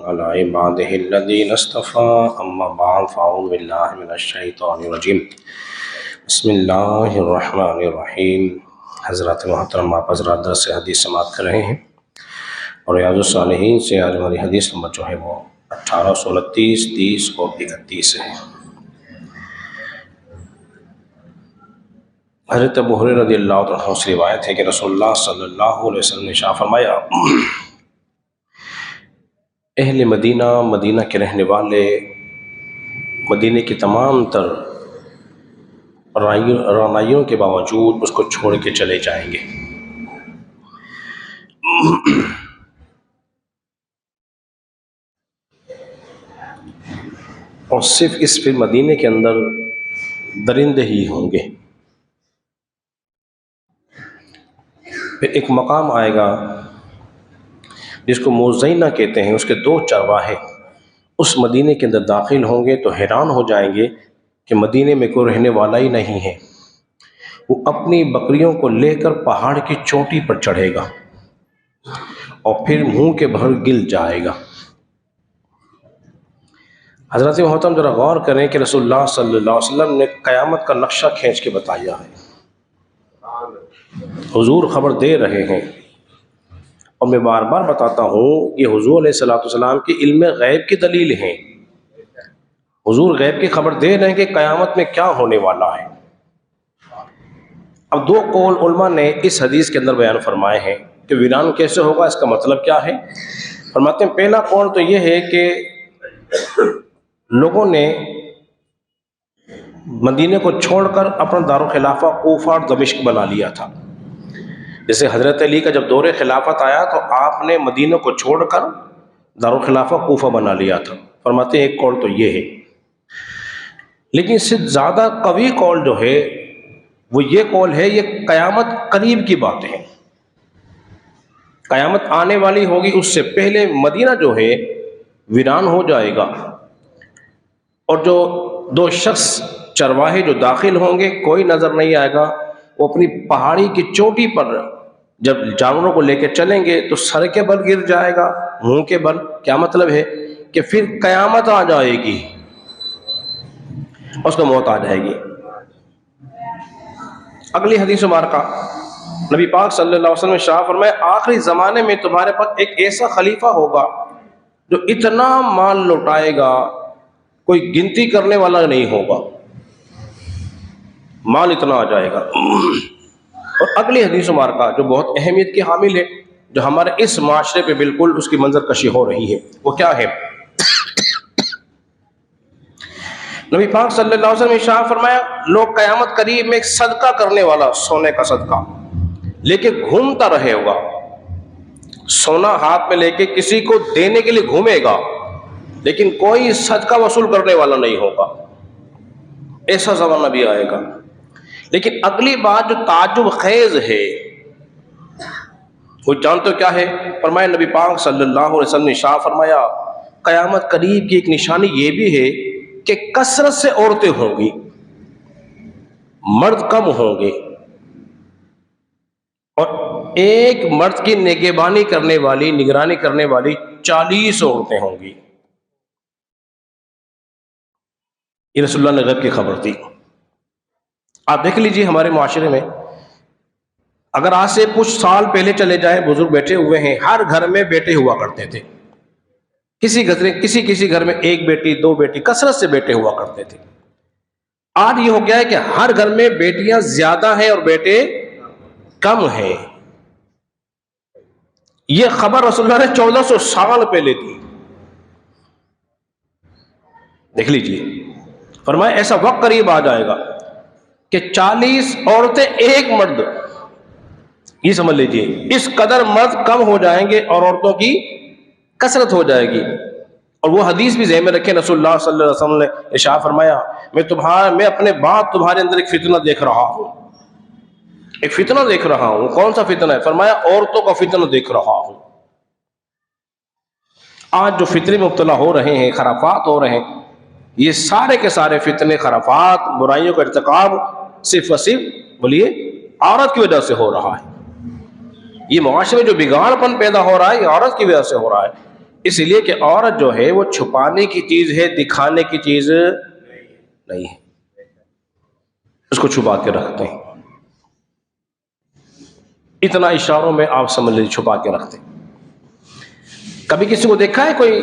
على عباده الذين اصطفى اما بعد فاعوذ بالله من الشیطان الرجیم بسم اللہ الرحمن الرحیم۔ حضرات محترم، آپ حضرات درس حدیث سماعت کر رہے ہیں اور ریاض الصالحین سے آج ہماری حدیث نمبر جو ہے وہ 1829، 30 اور 31 ہے۔ حضرت ابو ہریرہ رضی اللہ عنہ سے روایت ہے کہ رسول اللہ صلی اللہ علیہ وسلم نے ارشاد فرمایا، اہل مدینہ، مدینہ کے رہنے والے مدینہ کی تمام تر رعنائیوں کے باوجود اس کو چھوڑ کے چلے جائیں گے۔ اور صرف اس پھر مدینہ کے اندر درندے ہی ہوں گے۔ پھر ایک مقام آئے گا جس کو مزینہ کہتے ہیں، اس کے 2 چرواہے اس مدینے کے اندر داخل ہوں گے تو حیران ہو جائیں گے کہ مدینے میں کوئی رہنے والا ہی نہیں ہے۔ وہ اپنی بکریوں کو لے کر پہاڑ کی چوٹی پر چڑھے گا اور پھر منہ کے بھر گل جائے گا۔ حضرت محترم ذرا غور کریں کہ رسول اللہ صلی اللہ علیہ وسلم نے قیامت کا نقشہ کھینچ کے بتایا ہے۔ حضور خبر دے رہے ہیں، اور میں بار بار بتاتا ہوں یہ حضور علیہ السلام کی علم غیب کی دلیل ہیں۔ حضور غیب کی خبر دے رہے ہیں کہ قیامت میں کیا ہونے والا ہے۔ اب 2 قول علماء نے اس حدیث کے اندر بیان فرمائے ہیں کہ ویران کیسے ہوگا، اس کا مطلب کیا ہے۔ فرماتے ہیں پہلا قول تو یہ ہے کہ لوگوں نے مدینے کو چھوڑ کر اپنا دارالخلافہ کوفہ اور دمشق بنا لیا تھا۔ جیسے حضرت علی کا جب دور خلافت آیا تو آپ نے مدینہ کو چھوڑ کر دارالخلافہ کوفہ بنا لیا تھا۔ فرماتے ہیں ایک قول تو یہ ہے، لیکن اس سے زیادہ قوی قول جو ہے وہ یہ قول ہے، یہ قیامت قریب کی باتیں ہیں، قیامت آنے والی ہوگی، اس سے پہلے مدینہ جو ہے ویران ہو جائے گا، اور جو 2 شخص چرواہے جو داخل ہوں گے کوئی نظر نہیں آئے گا۔ وہ اپنی پہاڑی کی چوٹی پر جب جانوروں کو لے کے چلیں گے تو سر کے بل گر جائے گا، منہ کے بل۔ کیا مطلب ہے کہ پھر قیامت آ جائے گی، اس کو موت آ جائے گی۔ اگلی حدیث مبارکہ نبی پاک صلی اللہ علیہ وسلم نے ارشاد فرمایا، آخری زمانے میں تمہارے پاس ایک ایسا خلیفہ ہوگا جو اتنا مال لوٹائے گا کوئی گنتی کرنے والا نہیں ہوگا، مال اتنا آ جائے گا۔ اور اگلی حدیث مبارکہ جو بہت اہمیت کی حامل ہے، جو ہمارے اس معاشرے پہ بالکل اس کی منظر کشی ہو رہی ہے، وہ کیا ہے؟ نبی پاک صلی اللہ علیہ وسلم نے ارشاد فرمایا، لوگ قیامت قریب میں ایک صدقہ کرنے والا سونے کا صدقہ لے کے گھومتا رہے ہوگا، سونا ہاتھ میں لے کے کسی کو دینے کے لیے گھومے گا، لیکن کوئی صدقہ وصول کرنے والا نہیں ہوگا۔ ایسا زمانہ بھی آئے گا۔ لیکن اگلی بات جو تعجب خیز ہے وہ جانتے ہو کیا ہے؟ فرمایا نبی پاک صلی اللہ علیہ وسلم نے ارشاد فرمایا، قیامت قریب کی ایک نشانی یہ بھی ہے کہ کثرت سے عورتیں ہوں گی، مرد کم ہوں گے، اور ایک مرد کی نگہبانی کرنے والی، نگرانی کرنے والی 40 عورتیں ہوں گی۔ یہ رسول اللہ نے غیب کی خبر دی۔ آپ دیکھ لیجئے ہمارے معاشرے میں، اگر آج سے کچھ سال پہلے چلے جائیں، بزرگ بیٹھے ہوئے ہیں، ہر گھر میں بیٹے ہوا کرتے تھے، کسی گھر میں 1 بیٹی 2 بیٹی کثرت سے بیٹے ہوا کرتے تھے۔ آج یہ ہو گیا ہے کہ ہر گھر میں بیٹیاں زیادہ ہیں اور بیٹے کم ہیں۔ یہ خبر رسول اللہ نے 1400 سال پہلے دی۔ دیکھ لیجئے، فرمایا ایسا وقت قریب آ جائے گا کہ 40 عورتیں 1 مرد، یہ سمجھ لیجئے اس قدر مرد کم ہو جائیں گے اور عورتوں کی کثرت ہو جائے گی۔ اور وہ حدیث بھی ذہن میں رکھیں، رسول اللہ صلی اللہ علیہ وسلم نے ارشاد فرمایا، میں اپنے بعد تمہارے اندر ایک فتنہ دیکھ رہا ہوں، ایک فتنہ دیکھ رہا ہوں۔ کون سا فتنہ ہے؟ فرمایا عورتوں کا فتنہ دیکھ رہا ہوں۔ آج جو فتنے میں مبتلا ہو رہے ہیں، خرافات ہو رہے ہیں، یہ سارے کے سارے فتنے، خرافات، برائیوں کا ارتکاب صرف اور صرف بولیے عورت کی وجہ سے ہو رہا ہے۔ یہ معاشرے میں جو بگاڑ پن پیدا ہو رہا ہے یہ عورت کی وجہ سے ہو رہا ہے۔ اس لیے کہ عورت جو ہے وہ چھپانے کی چیز ہے، دکھانے کی چیز نہیں ہے، اس کو چھپا کے رکھتے ہیں، اتنا اشاروں میں آپ سمجھ لیجیے چھپا کے رکھتے ہیں۔ کبھی کسی کو دیکھا ہے کوئی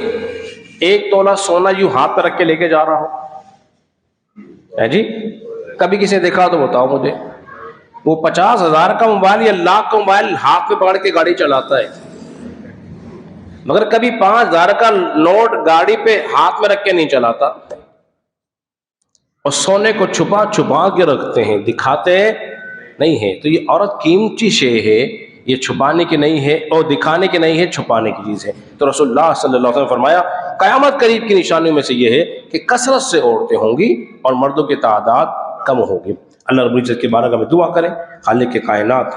1 تولہ سونا یوں ہاتھ پہ رکھ کے لے کے جا رہا ہو ہے جی؟ کبھی کسی نے دیکھا تو بتاؤ مجھے۔ وہ 50,000 کا موبائل یا لاکھ کا موبائل ہاتھ پہ پکڑ کے گاڑی چلاتا ہے، مگر کبھی 5,000 کا نوٹ گاڑی پہ ہاتھ میں رکھ کے نہیں چلاتا، اور سونے کو چھپا چھپا کے رکھتے ہیں، دکھاتے نہیں ہیں۔ تو یہ عورت قیمتی شے ہے، یہ چھپانے کی نہیں ہے اور دکھانے کی نہیں ہے، چھپانے کی چیز ہے۔ تو رسول اللہ صلی اللہ علیہ وسلم نے فرمایا قیامت قریب کی نشانیوں میں سے یہ ہے کہ کثرت سے عورتیں ہوں گی اور مردوں کی تعداد کم ہوگی۔ اللہ رب العزت کے بارگاہ میں دعا کریں، خالق کائنات